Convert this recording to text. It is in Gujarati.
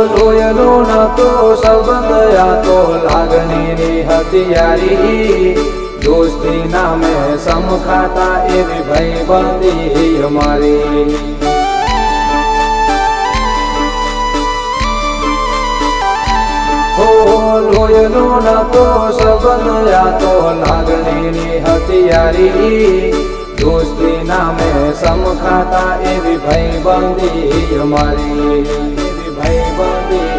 લોયનો નતો સંબંધ આ તો લાગણીની હથિયારી દોસ્તી નામે સમખાતા એવી ભાઈબંધી અમારી લોયનો નતો સંબંધ આ તો લાગણીની હથિયારી દોસ્તી નામે સમખાતા એવી ભાઈબંધી અમારી એવી ભાઈબંધી